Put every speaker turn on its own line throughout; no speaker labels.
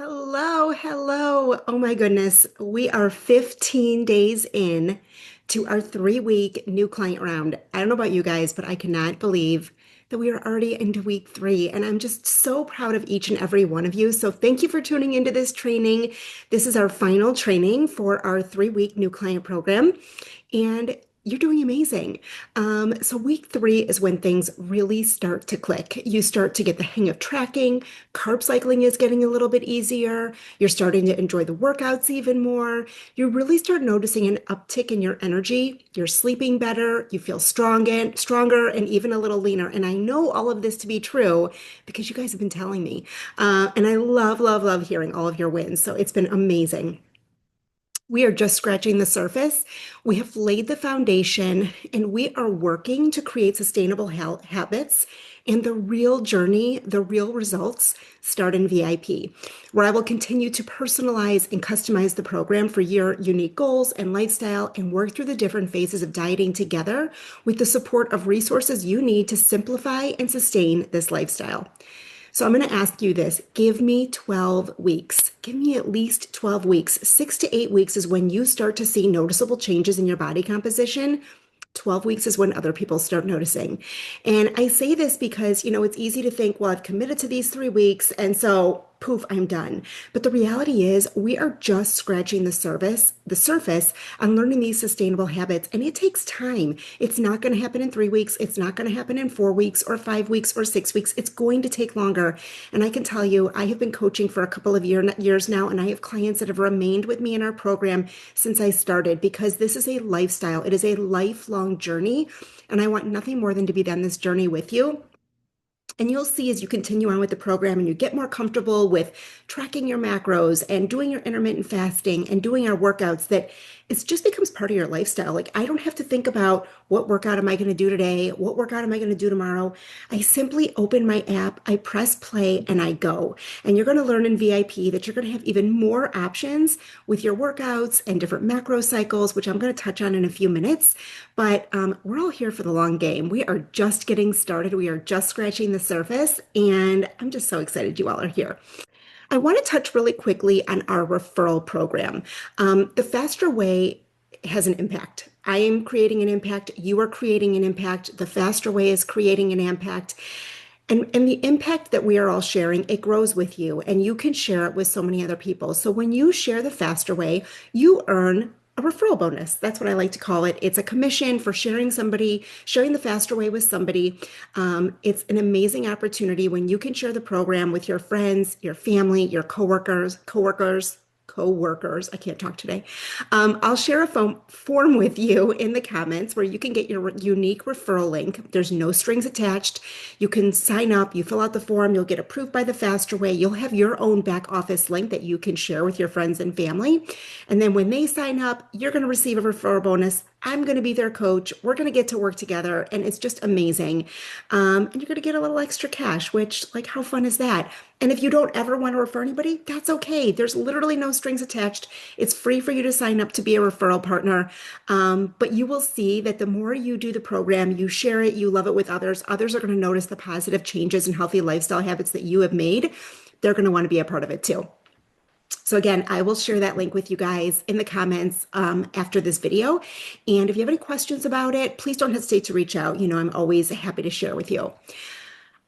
Hello, hello. Oh my goodness. We are 15 days in to our 3 week new client round. I don't know about you guys, but I cannot believe that we are already into week 3. And I'm just so proud of each and every one of you. So thank you for tuning into this training. This is our final training for our 3 week new client program. And you're doing amazing. So week 3 is when things really start to click. You start to get the hang of tracking. Carb cycling is getting a little bit easier. You're starting to enjoy the workouts even more. You really start noticing an uptick in your energy. You're sleeping better. You feel stronger, and even a little leaner. And I know all of this to be true because you guys have been telling me. And I love, love, love hearing all of your wins. So it's been amazing. We are just scratching the surface. We have laid the foundation and we are working to create sustainable health habits. And the real journey, the real results start in VIP, where I will continue to personalize and customize the program for your unique goals and lifestyle and work through the different phases of dieting together with the support of resources you need to simplify and sustain this lifestyle. So I'm going to ask you this. Give me 12 weeks. Give me at least 12 weeks. 6 to 8 weeks is when you start to see noticeable changes in your body composition. 12 weeks is when other people start noticing. And I say this because, it's easy to think, well, I've committed to these 3 weeks, and so poof, I'm done. But the reality is we are just scratching the surface on learning these sustainable habits. And it takes time. It's not going to happen in 3 weeks. It's not going to happen in 4 weeks or 5 weeks or 6 weeks. It's going to take longer. And I can tell you, I have been coaching for a couple of years now, and I have clients that have remained with me in our program since I started because this is a lifestyle. It is a lifelong journey. And I want nothing more than to be on this journey with you. And you'll see as you continue on with the program and you get more comfortable with tracking your macros and doing your intermittent fasting and doing our workouts that it just becomes part of your lifestyle. Like I don't have to think about what workout am I going to do today? What workout am I going to do tomorrow? I simply open my app, I press play, and I go. And you're going to learn in VIP that you're going to have even more options with your workouts and different macro cycles, which I'm going to touch on in a few minutes. But we're all here for the long game. We are just getting started. We are just scratching the surface, and I'm just so excited you all are here. I want to touch really quickly on our referral program. The Faster Way has an impact. I am creating an impact. You are creating an impact. The Faster Way is creating an impact. And the impact that we are all sharing, it grows with you, and you can share it with so many other people. So when you share the Faster Way, you earn a referral bonus. That's what I like to call it. It's a commission for sharing the Faster Way with somebody. It's an amazing opportunity when you can share the program with your friends, your family, your coworkers. I can't talk today. I'll share a form with you in the comments where you can get your unique referral link. There's no strings attached. You can sign up, you fill out the form, you'll get approved by the Faster Way. You'll have your own back office link that you can share with your friends and family. And then when they sign up, you're going to receive a referral bonus. I'm going to be their coach. We're going to get to work together, and it's just amazing. And you're going to get a little extra cash, which, like, how fun is that? And if you don't ever want to refer anybody, that's okay. There's literally no strings attached. It's free for you to sign up to be a referral partner. But you will see that the more you do the program, you share it, you love it with others, others are going to notice the positive changes and healthy lifestyle habits that you have made. They're going to want to be a part of it too. So again, I will share that link with you guys in the comments after this video. And if you have any questions about it, please don't hesitate to reach out. I'm always happy to share with you.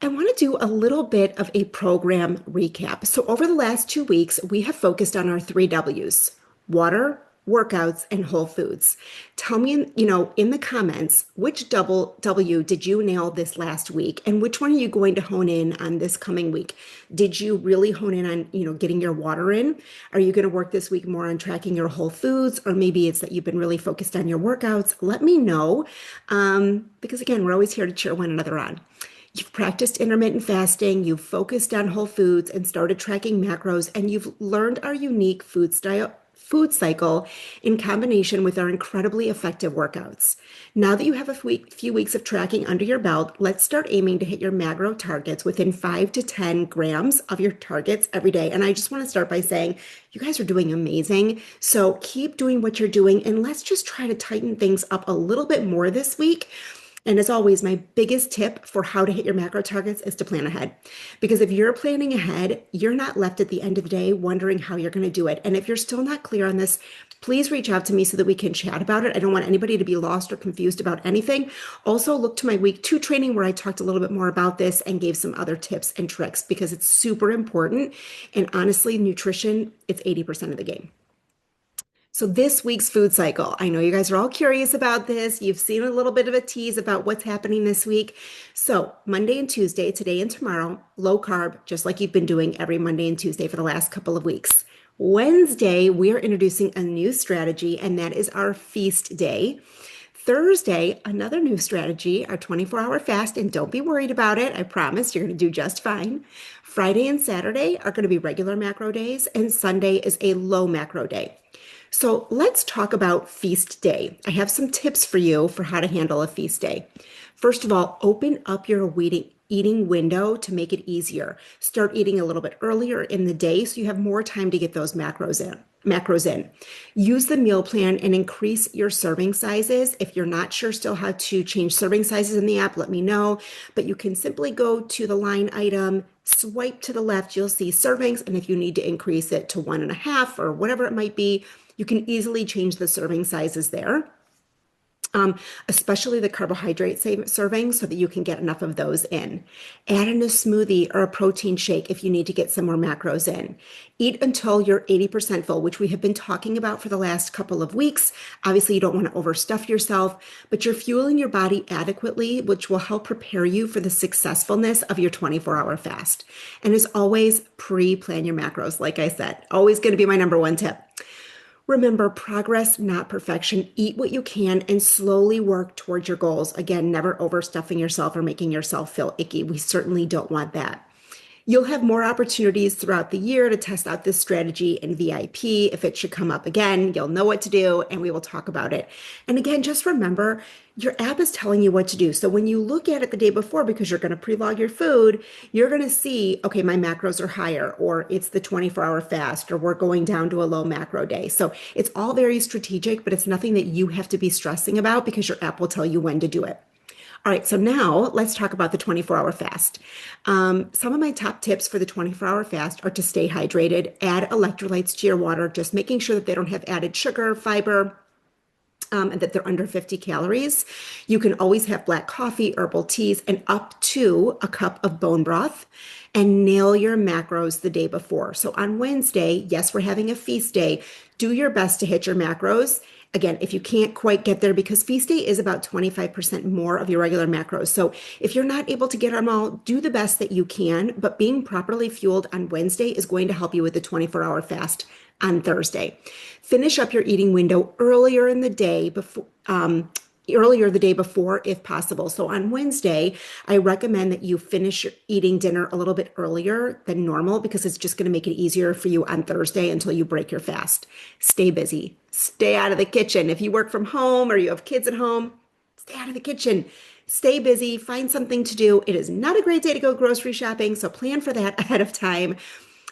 I want to do a little bit of a program recap. So over the last 2 weeks, we have focused on our 3 Ws: water, workouts, and whole foods. Tell me, in the comments, which double W did you nail this last week? And which one are you going to hone in on this coming week? Did you really hone in on, getting your water in? Are you going to work this week more on tracking your whole foods? Or maybe it's that you've been really focused on your workouts. Let me know. Because again, we're always here to cheer one another on. You've practiced intermittent fasting, you've focused on whole foods and started tracking macros, and you've learned our unique food cycle in combination with our incredibly effective workouts. Now that you have a few weeks of tracking under your belt, let's start aiming to hit your macro targets within 5 to 10 grams of your targets every day. And I just want to start by saying, you guys are doing amazing. So keep doing what you're doing, and let's just try to tighten things up a little bit more this week. And as always, my biggest tip for how to hit your macro targets is to plan ahead. Because if you're planning ahead, you're not left at the end of the day wondering how you're going to do it. And if you're still not clear on this, please reach out to me so that we can chat about it. I don't want anybody to be lost or confused about anything. Also, look to my week 2 training where I talked a little bit more about this and gave some other tips and tricks because it's super important. And honestly, nutrition, it's 80% of the game. So this week's food cycle, I know you guys are all curious about this. You've seen a little bit of a tease about what's happening this week. So Monday and Tuesday, today and tomorrow, low carb, just like you've been doing every Monday and Tuesday for the last couple of weeks. Wednesday, we are introducing a new strategy, and that is our feast day. Thursday, another new strategy, our 24-hour fast, and don't be worried about it. I promise you're going to do just fine. Friday and Saturday are going to be regular macro days, and Sunday is a low macro day. So let's talk about feast day. I have some tips for you for how to handle a feast day. First of all, open up your eating window to make it easier. Start eating a little bit earlier in the day so you have more time to get those macros in. Use the meal plan and increase your serving sizes. If you're not sure still how to change serving sizes in the app, let me know. But you can simply go to the line item, swipe to the left, you'll see servings. And if you need to increase it to 1.5 or whatever it might be, you can easily change the serving sizes there. Especially the carbohydrate servings so that you can get enough of those in. Add in a smoothie or a protein shake if you need to get some more macros in. Eat until you're 80% full, which we have been talking about for the last couple of weeks. Obviously, you don't want to overstuff yourself, but you're fueling your body adequately, which will help prepare you for the successfulness of your 24-hour fast. And as always, pre-plan your macros. Like I said, always going to be my number one tip. Remember, progress, not perfection. Eat what you can and slowly work towards your goals. Again, never overstuffing yourself or making yourself feel icky. We certainly don't want that. You'll have more opportunities throughout the year to test out this strategy in VIP. If it should come up again, you'll know what to do and we will talk about it. And again, just remember, your app is telling you what to do. So when you look at it the day before, because you're going to pre-log your food, you're going to see, okay, my macros are higher, or it's the 24-hour fast, or we're going down to a low macro day. So it's all very strategic, but it's nothing that you have to be stressing about because your app will tell you when to do it. All right, so now let's talk about the 24-hour fast. Some of my top tips for the 24-hour fast are to stay hydrated, add electrolytes to your water, just making sure that they don't have added sugar, fiber, and that they're under 50 calories. You can always have black coffee, herbal teas, and up to a cup of bone broth, and nail your macros the day before. So on Wednesday, yes, we're having a feast day. Do your best to hit your macros. Again, if you can't quite get there, because feast day is about 25% more of your regular macros. So if you're not able to get them all, do the best that you can, but being properly fueled on Wednesday is going to help you with the 24-hour fast on Thursday. Finish up your eating window earlier in the day earlier the day before if possible. So on Wednesday, I recommend that you finish eating dinner a little bit earlier than normal because it's just going to make it easier for you on Thursday until you break your fast. Stay busy. Stay out of the kitchen. If you work from home or you have kids at home, stay out of the kitchen. Stay busy. Find something to do. It is not a great day to go grocery shopping, so plan for that ahead of time.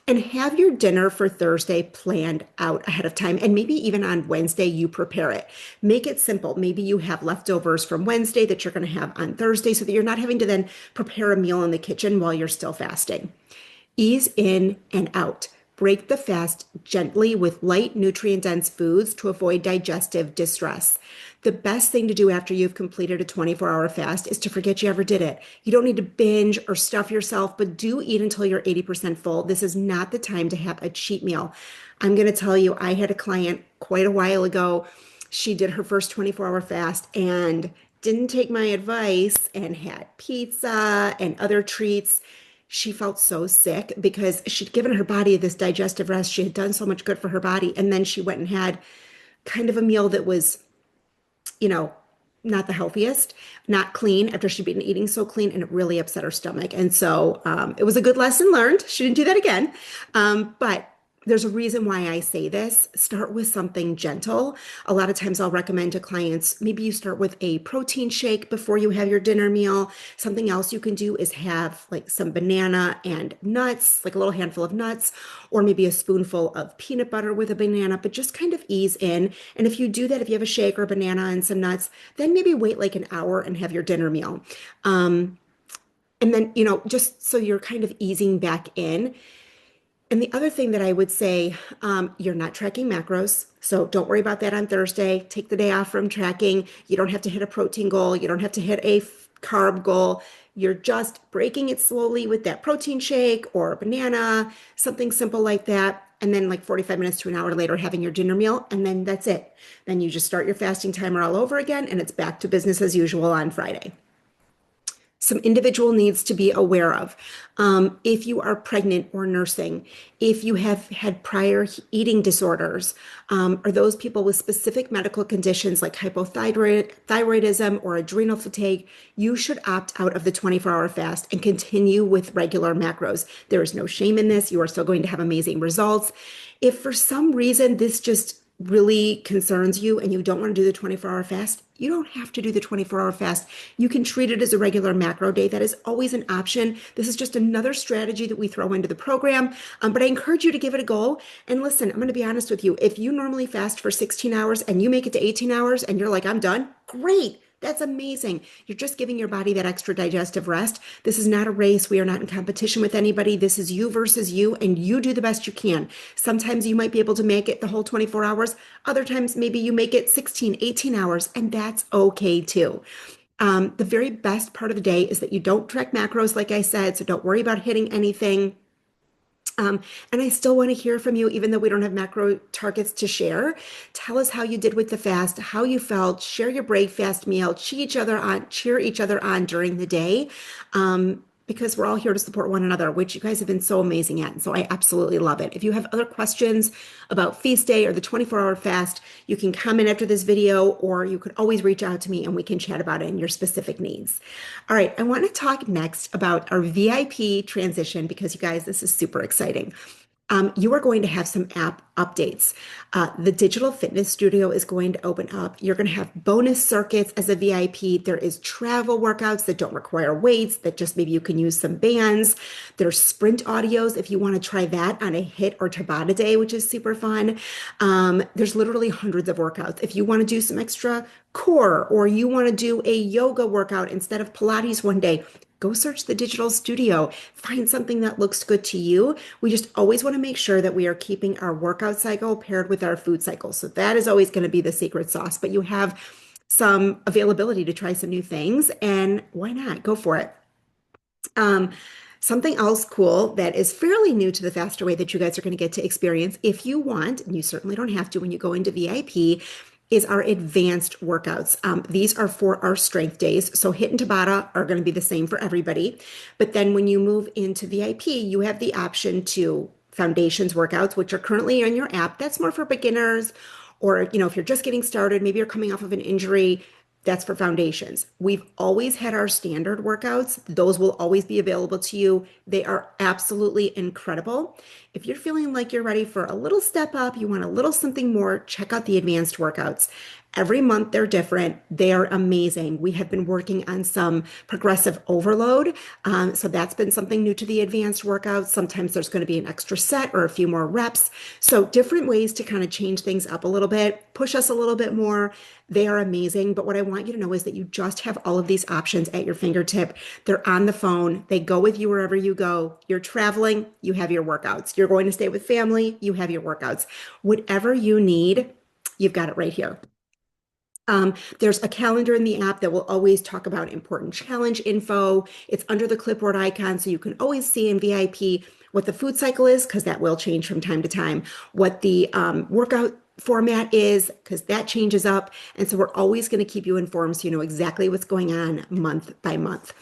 And have your dinner for Thursday planned out ahead of time. And maybe even on Wednesday, you prepare it. Make it simple. Maybe you have leftovers from Wednesday that you're going to have on Thursday so that you're not having to then prepare a meal in the kitchen while you're still fasting. Ease in and out. Break the fast gently with light, nutrient-dense foods to avoid digestive distress. The best thing to do after you've completed a 24-hour fast is to forget you ever did it. You don't need to binge or stuff yourself, but do eat until you're 80% full. This is not the time to have a cheat meal. I'm going to tell you, I had a client quite a while ago. She did her first 24-hour fast and didn't take my advice and had pizza and other treats. She felt so sick because she'd given her body this digestive rest. She had done so much good for her body. And then she went and had kind of a meal that was, not the healthiest, not clean after she'd been eating so clean, and it really upset her stomach. And so it was a good lesson learned. She didn't do that again. But there's a reason why I say this. Start with something gentle. A lot of times I'll recommend to clients, maybe you start with a protein shake before you have your dinner meal. Something else you can do is have like some banana and nuts, like a little handful of nuts, or maybe a spoonful of peanut butter with a banana, but just kind of ease in. And if you do that, if you have a shake or a banana and some nuts, then maybe wait like an hour and have your dinner meal. Um, and then, just so you're kind of easing back in. And the other thing that I would say, you're not tracking macros. So don't worry about that on Thursday. Take the day off from tracking. You don't have to hit a protein goal. You don't have to hit a carb goal. You're just breaking it slowly with that protein shake or a banana, something simple like that. And then, like 45 minutes to an hour later, having your dinner meal. And then that's it. Then you just start your fasting timer all over again, and it's back to business as usual on Friday. Some individual needs to be aware of. If you are pregnant or nursing, if you have had prior eating disorders, or those people with specific medical conditions like hypothyroidism or adrenal fatigue, you should opt out of the 24-hour fast and continue with regular macros. There is no shame in this. You are still going to have amazing results. If for some reason this just really concerns you and you don't want to do the 24-hour fast, you don't have to do the 24-hour fast. You can treat it as a regular macro day. That is always an option. This is just another strategy that we throw into the program. But I encourage you to give it a go. And listen, I'm going to be honest with you. If you normally fast for 16 hours and you make it to 18 hours and you're like, I'm done, great. That's amazing. You're just giving your body that extra digestive rest. This is not a race. We are not in competition with anybody. This is you versus you, and you do the best you can. Sometimes you might be able to make it the whole 24 hours. Other times, maybe you make it 16, 18 hours, and that's okay too. The very best part of the day is that you don't track macros, like I said, so don't worry about hitting anything. And I still want to hear from you, even though we don't have macro targets to share. Tell us how you did with the fast, how you felt, share your break fast meal, cheer each other on during the day. Because we're all here to support one another, which you guys have been so amazing at. And so I absolutely love it. If you have other questions about feast day or the 24-hour fast, you can comment after this video, or you could always reach out to me and we can chat about it and your specific needs. All right, I want to talk next about our VIP transition because you guys, this is super exciting. You are going to have some app updates. The Digital Fitness Studio is going to open up. You're going to have bonus circuits as a VIP. There is travel workouts that don't require weights, that just maybe you can use some bands. There's sprint audios if you want to try that on a HIIT or Tabata day, which is super fun. There's literally hundreds of workouts. If you want to do some extra core, or you want to do a yoga workout instead of Pilates one day, go search the Digital Studio, find something that looks good to you. We just always want to make sure that we are keeping our workout cycle paired with our food cycle. So that is always going to be the secret sauce, but you have some availability to try some new things, and why not? Go for it. Something else cool that is fairly new to the Faster Way that you guys are going to get to experience if you want, and you certainly don't have to when you go into VIP, is our advanced workouts. These are for our strength days. So HIIT and Tabata are going to be the same for everybody. But then when you move into VIP, you have the option to foundations workouts, which are currently on your app. That's more for beginners, or, if you're just getting started, maybe you're coming off of an injury. That's for foundations. We've always had our standard workouts. Those will always be available to you. They are absolutely incredible. If you're feeling like you're ready for a little step up, you want a little something more, check out the advanced workouts. Every month they're different. They are amazing. We have been working on some progressive overload. So that's been something new to the advanced workouts. Sometimes there's going to be an extra set or a few more reps. So different ways to kind of change things up a little bit, push us a little bit more. They are amazing. But what I want you to know is that you just have all of these options at your fingertip. They're on the phone. They go with you wherever you go. You're traveling, you have your workouts. You're going to stay with family, you have your workouts. Whatever you need, you've got it right here. There's a calendar in the app that will always talk about important challenge info. It's under the clipboard icon, so you can always see in VIP what the food cycle is, because that will change from time to time, what the workout format is, because that changes up. And so we're always going to keep you informed so you know exactly what's going on month by month.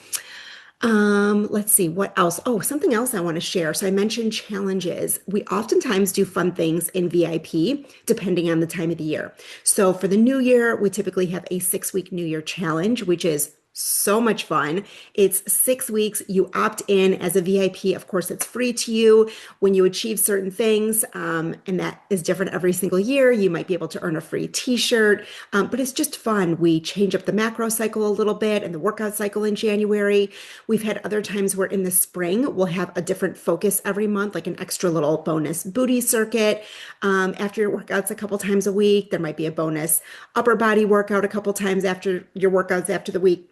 Let's see what else. Oh, something else I want to share. So I mentioned challenges. We oftentimes do fun things in VIP depending on the time of the year. So for the new year, we typically have a 6-week New Year challenge, which is So much fun. It's 6 weeks. You opt in as a VIP. Of course, it's free to you when you achieve certain things, and that is different every single year. You might be able to earn a free t-shirt, but it's just fun. We change up the macro cycle a little bit and the workout cycle in January. We've had other times where in the spring, we'll have a different focus every month, like an extra little bonus booty circuit. After your workouts a couple times a week, there might be a bonus upper body workout a couple times after your workouts after the week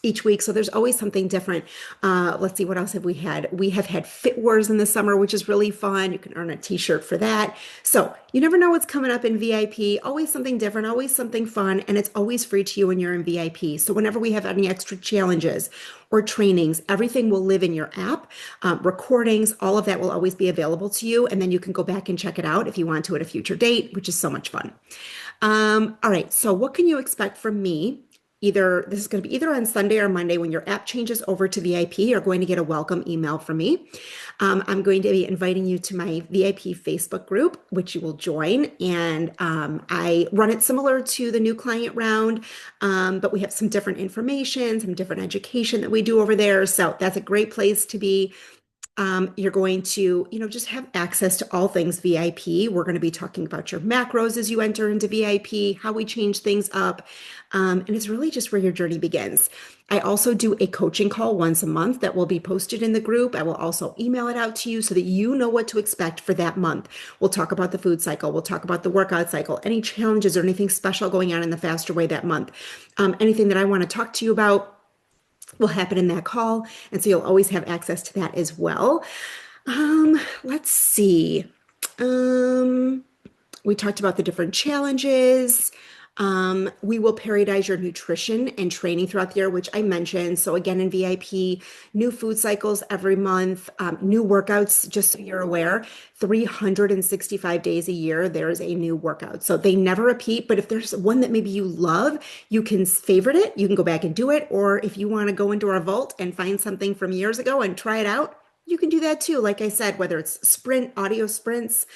each week. So there's always something different. Let's see, what else have we had? We have had Fit Wars in the summer, which is really fun. You can earn a t-shirt for that. So you never know what's coming up in VIP. Always something different, always something fun, and it's always free to you when you're in VIP. So whenever we have any extra challenges or trainings, everything will live in your app. Recordings, all of that will always be available to you. And then you can go back and check it out if you want to at a future date, which is so much fun. All right, so what can you expect from me? Either this is going to be either on Sunday or Monday when your app changes over to VIP. You're going to get a welcome email from me. I'm going to be inviting you to my VIP Facebook group, which you will join. And I run it similar to the new client round, but we have some different information, some different education that we do over there. So that's a great place to be. You're going to, just have access to all things VIP. We're going to be talking about your macros as you enter into VIP, how we change things up. And it's really just where your journey begins. I also do a coaching call once a month that will be posted in the group. I will also email it out to you so that you know what to expect for that month. We'll talk about the food cycle. We'll talk about the workout cycle, any challenges or anything special going on in the Faster Way that month. Anything that I want to talk to you about will happen in that call. And so you'll always have access to that as well. Let's see. Um, we talked about the different challenges. We will periodize your nutrition and training throughout the year, which I mentioned. So again, in VIP, new food cycles every month, new workouts, just so you're aware, 365 days a year, there's a new workout. So they never repeat, but if there's one that maybe you love, you can favorite it. You can go back and do it. Or if you want to go into our vault and find something from years ago and try it out, you can do that too. Like I said, whether it's sprint, audio sprints,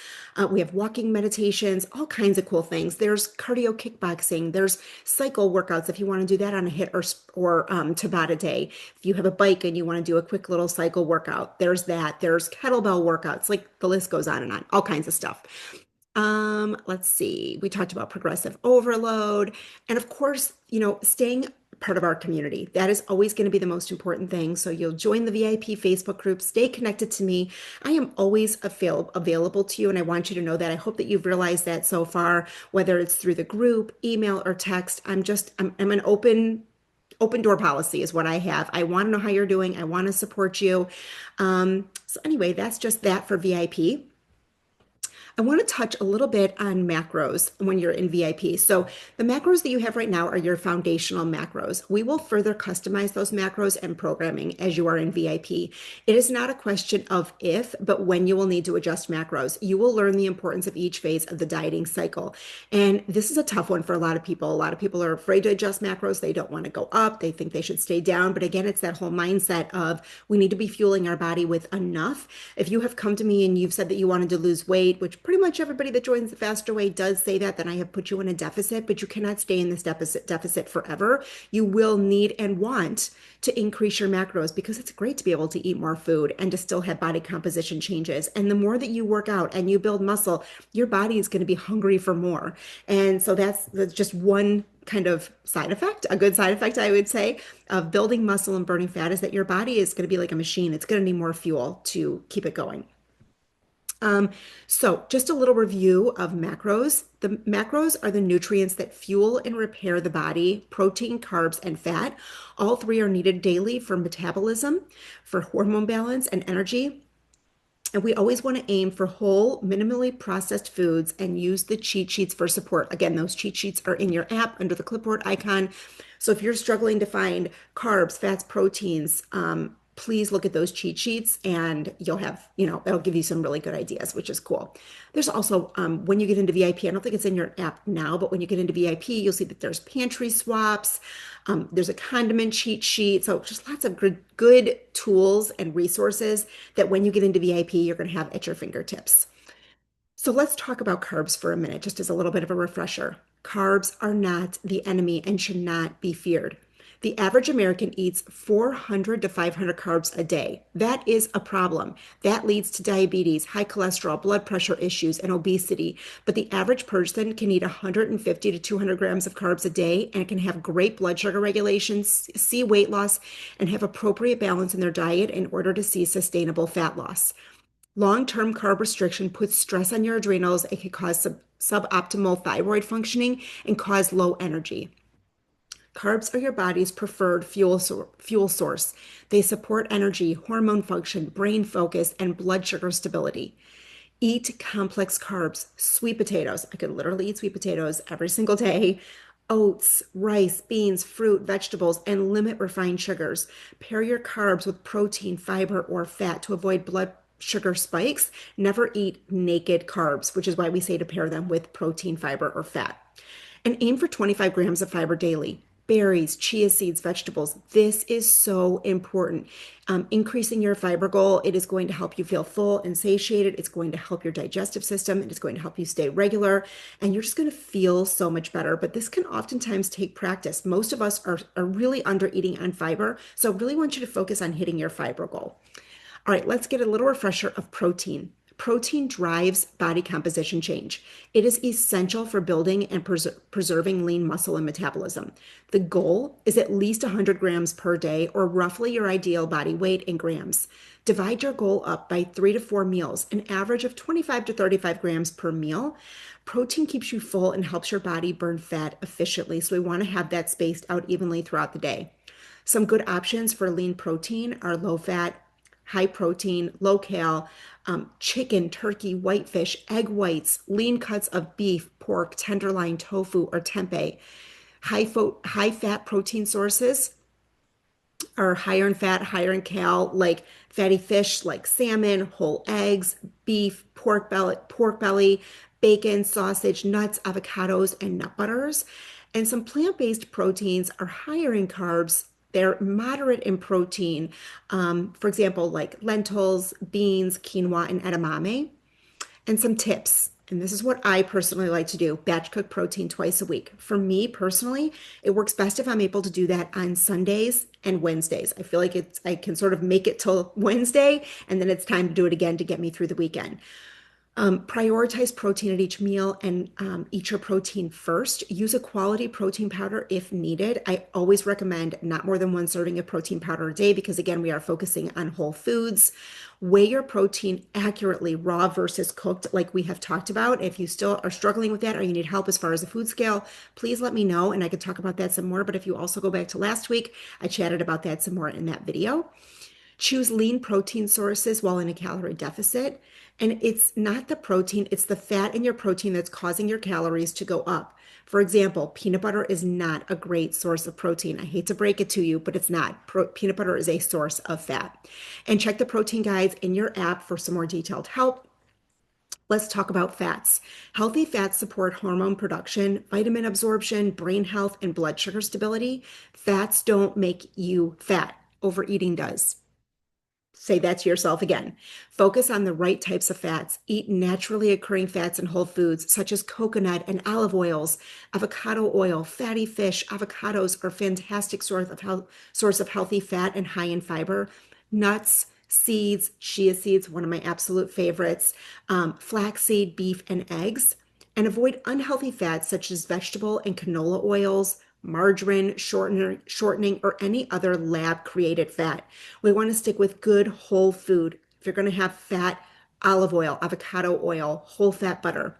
we have walking meditations, all kinds of cool things. There's cardio kickboxing. There's cycle workouts if you want to do that on a hit or Tabata day. If you have a bike and you want to do a quick little cycle workout, there's that. There's kettlebell workouts. Like the list goes on, all kinds of stuff. Let's see. We talked about progressive overload. And of course, staying part of our community. That is always going to be the most important thing. So you'll join the VIP Facebook group, stay connected to me. I am always available to you, and I want you to know that. I hope that you've realized that so far, whether it's through the group, email, or text. I'm an open door policy is what I have. I want to know how you're doing. I want to support you. So anyway, that's just that for VIP. I want to touch a little bit on macros when you're in VIP. So the macros that you have right now are your foundational macros. We will further customize those macros and programming as you are in VIP. It is not a question of if, but when you will need to adjust macros. You will learn the importance of each phase of the dieting cycle. And this is a tough one for a lot of people. A lot of people are afraid to adjust macros. They don't want to go up. They think they should stay down. But again, it's that whole mindset of we need to be fueling our body with enough. If you have come to me and you've said that you wanted to lose weight, which pretty much everybody that joins the Faster Way does say that, then I have put you in a deficit, but you cannot stay in this deficit forever. You will need and want to increase your macros because it's great to be able to eat more food and to still have body composition changes. And the more that you work out and you build muscle, your body is going to be hungry for more. And so that's just one kind of side effect, a good side effect, I would say, of building muscle and burning fat is that your body is going to be like a machine. It's going to need more fuel to keep it going. So just a little review of macros. The macros are the nutrients that fuel and repair the body, protein, carbs, and fat. All three are needed daily for metabolism, for hormone balance and energy. And we always want to aim for whole, minimally processed foods and use the cheat sheets for support. Again, those cheat sheets are in your app under the clipboard icon. So if you're struggling to find carbs, fats, proteins, please look at those cheat sheets and you'll have, it'll give you some really good ideas, which is cool. There's also, when you get into VIP, I don't think it's in your app now, but when you get into VIP, you'll see that there's pantry swaps. There's a condiment cheat sheet. So just lots of good tools and resources that when you get into VIP, you're going to have at your fingertips. So let's talk about carbs for a minute, just as a little bit of a refresher. Carbs are not the enemy and should not be feared. The average American eats 400 to 500 carbs a day. That is a problem. That leads to diabetes, high cholesterol, blood pressure issues, and obesity. But the average person can eat 150 to 200 grams of carbs a day and can have great blood sugar regulation, see weight loss, and have appropriate balance in their diet in order to see sustainable fat loss. Long-term carb restriction puts stress on your adrenals. It can cause suboptimal thyroid functioning and cause low energy. Carbs are your body's preferred fuel source. They support energy, hormone function, brain focus, and blood sugar stability. Eat complex carbs, sweet potatoes. I could literally eat sweet potatoes every single day. Oats, rice, beans, fruit, vegetables, and limit refined sugars. Pair your carbs with protein, fiber, or fat to avoid blood sugar spikes. Never eat naked carbs, which is why we say to pair them with protein, fiber, or fat. And aim for 25 grams of fiber daily. Berries, chia seeds, vegetables. This is so important. Increasing your fiber goal, it is going to help you feel full and satiated. It's going to help your digestive system. It is going to help you stay regular. And you're just going to feel so much better. But this can oftentimes take practice. Most of us are really under eating on fiber. So I really want you to focus on hitting your fiber goal. All right, let's get a little refresher of protein. Protein drives body composition change. It is essential for building and preserving lean muscle and metabolism. The goal is at least 100 grams per day, or roughly your ideal body weight in grams. Divide your goal up by 3 to 4 meals, an average of 25 to 35 grams per meal. Protein keeps you full and helps your body burn fat efficiently, so we want to have that spaced out evenly throughout the day. Some good options for lean protein are low fat, high protein, low cal, chicken, turkey, whitefish, egg whites, lean cuts of beef, pork, tenderloin, tofu, or tempeh. High fat protein sources are higher in fat, higher in cal, like fatty fish like salmon, whole eggs, beef, pork belly, bacon, sausage, nuts, avocados, and nut butters. And some plant-based proteins are higher in carbs. They're moderate in protein. For example, like lentils, beans, quinoa, and edamame. And some tips. And this is what I personally like to do, batch cook protein twice a week. For me personally, it works best if I'm able to do that on Sundays and Wednesdays. I feel like I can sort of make it till Wednesday and then it's time to do it again to get me through the weekend. Prioritize protein at each meal and eat your protein first. Use a quality protein powder if needed. I always recommend not more than one serving of protein powder a day because, again, we are focusing on whole foods. Weigh your protein accurately, raw versus cooked, like we have talked about. If you still are struggling with that or you need help as far as a food scale, please let me know and I could talk about that some more. But if you also go back to last week, I chatted about that some more in that video. Choose lean protein sources while in a calorie deficit. And it's not the protein, it's the fat in your protein that's causing your calories to go up. For example, peanut butter is not a great source of protein. I hate to break it to you, but it's not. Peanut butter is a source of fat. And check the protein guides in your app for some more detailed help. Let's talk about fats. Healthy fats support hormone production, vitamin absorption, brain health, and blood sugar stability. Fats don't make you fat. Overeating does. Say that to yourself again. Focus on the right types of fats. Eat naturally occurring fats and whole foods, such as coconut and olive oils, avocado oil, fatty fish. Avocados are a fantastic source of healthy fat and high in fiber. Nuts, seeds, chia seeds, one of my absolute favorites, flaxseed, beef, and eggs. And avoid unhealthy fats such as vegetable and canola oils, margarine, shortening, or any other lab created fat. We want to stick with good whole food. If you're going to have fat, olive oil, avocado oil, whole fat butter.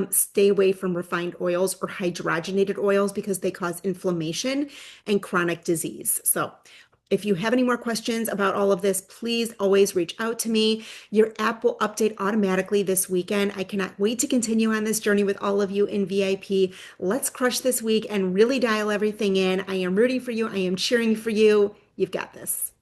Stay away from refined oils or hydrogenated oils because they cause inflammation and chronic disease. So if you have any more questions about all of this, please always reach out to me. Your app will update automatically this weekend. I cannot wait to continue on this journey with all of you in VIP. Let's crush this week and really dial everything in. I am rooting for you. I am cheering for you. You've got this.